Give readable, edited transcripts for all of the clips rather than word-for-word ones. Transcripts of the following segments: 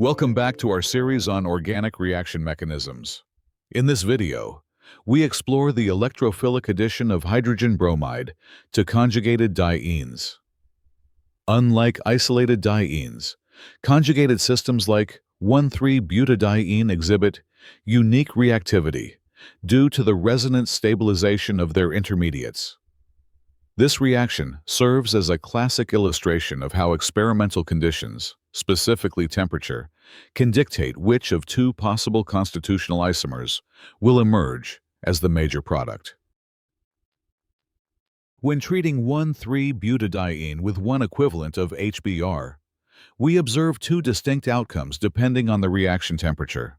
Welcome back to our series on organic reaction mechanisms. In this video, we explore the electrophilic addition of hydrogen bromide to conjugated dienes. Unlike isolated dienes, conjugated systems like 1,3-butadiene exhibit unique reactivity due to the resonance stabilization of their intermediates. This reaction serves as a classic illustration of how experimental conditions, specifically temperature, can dictate which of two possible constitutional isomers will emerge as the major product. When treating 1,3-butadiene with one equivalent of HBr, we observe two distinct outcomes depending on the reaction temperature.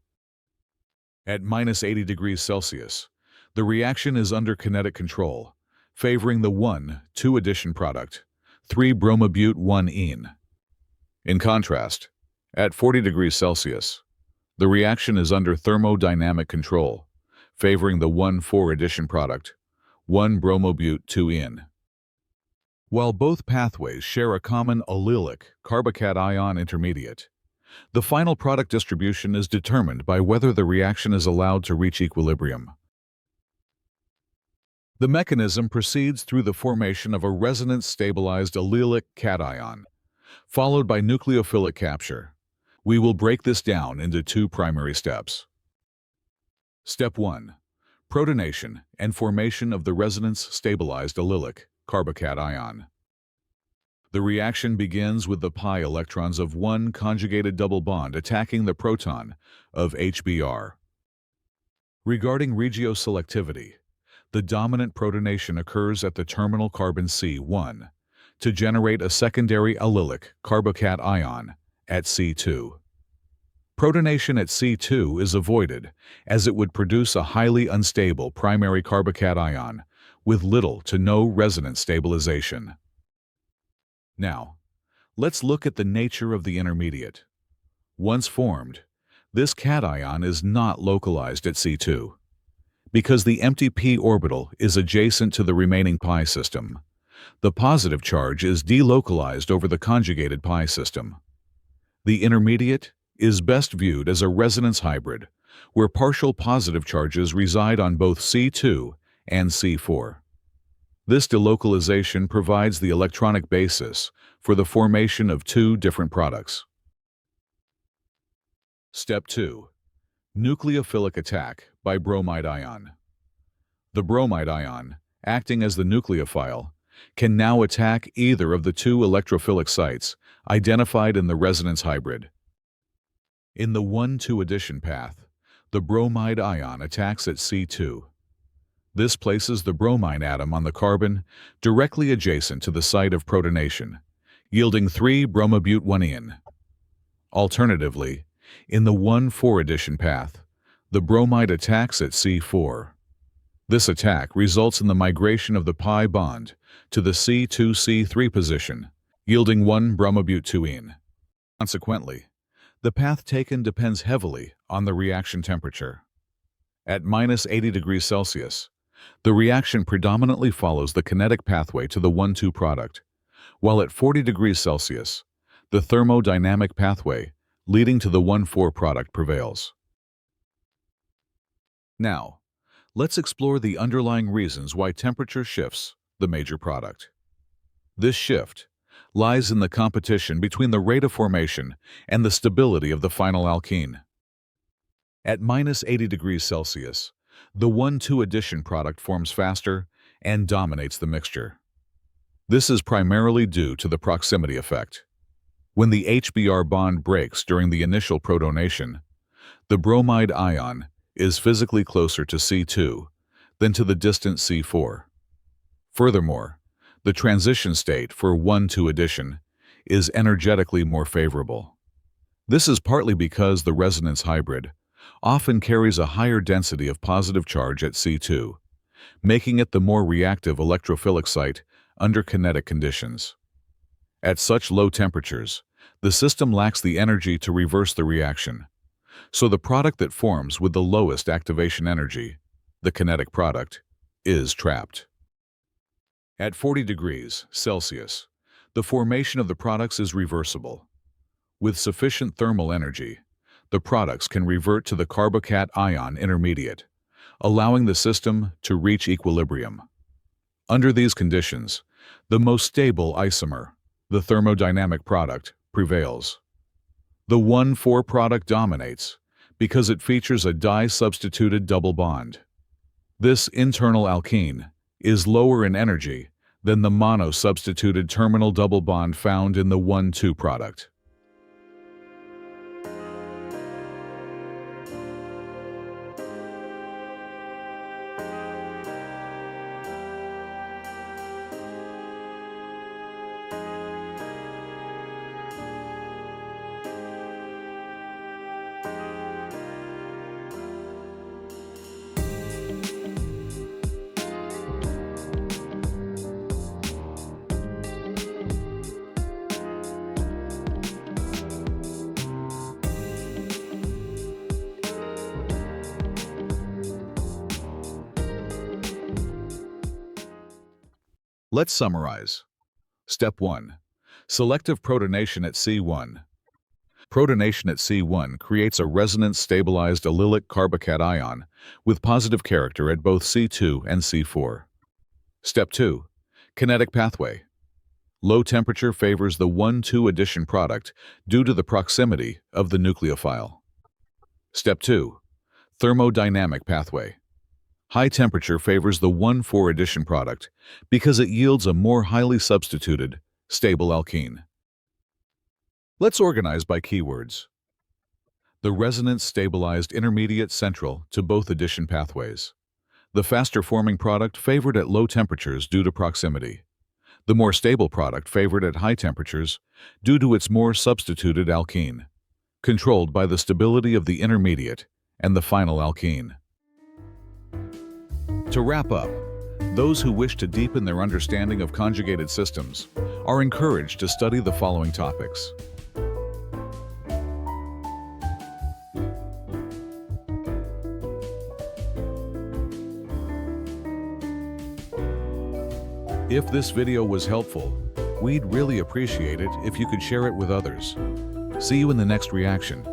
At -80 degrees Celsius, the reaction is under kinetic control, favoring the 1,2 addition product, 3-bromobute-1-ene. In contrast, at 40 degrees Celsius, the reaction is under thermodynamic control, favoring the 1,4 addition product, 1-bromobute-2-ene. While both pathways share a common allylic carbocation intermediate, the final product distribution is determined by whether the reaction is allowed to reach equilibrium. The mechanism proceeds through the formation of a resonance-stabilized allylic cation, followed by nucleophilic capture. We will break this down into two primary steps. Step 1. Protonation and formation of the resonance-stabilized allylic carbocation. The reaction begins with the pi electrons of one conjugated double bond attacking the proton of HBr. Regarding regioselectivity, the dominant protonation occurs at the terminal carbon C1 to generate a secondary allylic carbocation at C2. Protonation at C2 is avoided as it would produce a highly unstable primary carbocation with little to no resonance stabilization. Now, let's look at the nature of the intermediate. Once formed, this cation is not localized at C2. Because the empty p orbital is adjacent to the remaining pi system, the positive charge is delocalized over the conjugated pi system. The intermediate is best viewed as a resonance hybrid, where partial positive charges reside on both C2 and C4. This delocalization provides the electronic basis for the formation of two different products. Step 2. Nucleophilic attack by bromide ion. The bromide ion, acting as the nucleophile, can now attack either of the two electrophilic sites identified in the resonance hybrid. In the 1,2 addition path, the bromide ion attacks at C2. This places the bromine atom on the carbon directly adjacent to the site of protonation, yielding 3-bromobute-1-ene. Alternatively, in the 1,4 addition path, the bromide attacks at C4. This attack results in the migration of the pi bond to the C2-C3 position, yielding 1-bromobute-2-ene. Consequently, the path taken depends heavily on the reaction temperature. At -80 degrees Celsius, the reaction predominantly follows the kinetic pathway to the 1,2 product, while at 40 degrees Celsius, the thermodynamic pathway leading to the 1,4 product prevails. Now, let's explore the underlying reasons why temperature shifts the major product. This shift lies in the competition between the rate of formation and the stability of the final alkene. At -80 degrees Celsius, the 1,2 addition product forms faster and dominates the mixture. This is primarily due to the proximity effect. When the HBr bond breaks during the initial protonation, the bromide ion is physically closer to C2 than to the distant C4. Furthermore, the transition state for 1,2 addition is energetically more favorable. This is partly because the resonance hybrid often carries a higher density of positive charge at C2, making it the more reactive electrophilic site under kinetic conditions. At such low temperatures, the system lacks the energy to reverse the reaction, so the product that forms with the lowest activation energy, the kinetic product, is trapped. At 40 degrees Celsius, the formation of the products is reversible. With sufficient thermal energy, the products can revert to the carbocation intermediate, allowing the system to reach equilibrium. Under these conditions, the most stable isomer, the thermodynamic product, prevails. The 1,4 product dominates because it features a di-substituted double bond. This internal alkene is lower in energy than the mono-substituted terminal double bond found in the 1,2 product. Let's summarize. Step 1. Selective protonation at C1. Protonation at C1 creates a resonance-stabilized allylic carbocation with positive character at both C2 and C4. Step 2. Kinetic pathway. Low temperature favors the 1,2 addition product due to the proximity of the nucleophile. Step 2. Thermodynamic pathway. High temperature favors the 1,4 addition product because it yields a more highly substituted, stable alkene. Let's organize by keywords. The resonance-stabilized intermediate central to both addition pathways. The faster-forming product favored at low temperatures due to proximity. The more stable product favored at high temperatures due to its more substituted alkene, controlled by the stability of the intermediate and the final alkene. To wrap up, those who wish to deepen their understanding of conjugated systems are encouraged to study the following topics. If this video was helpful, we'd really appreciate it if you could share it with others. See you in the next reaction.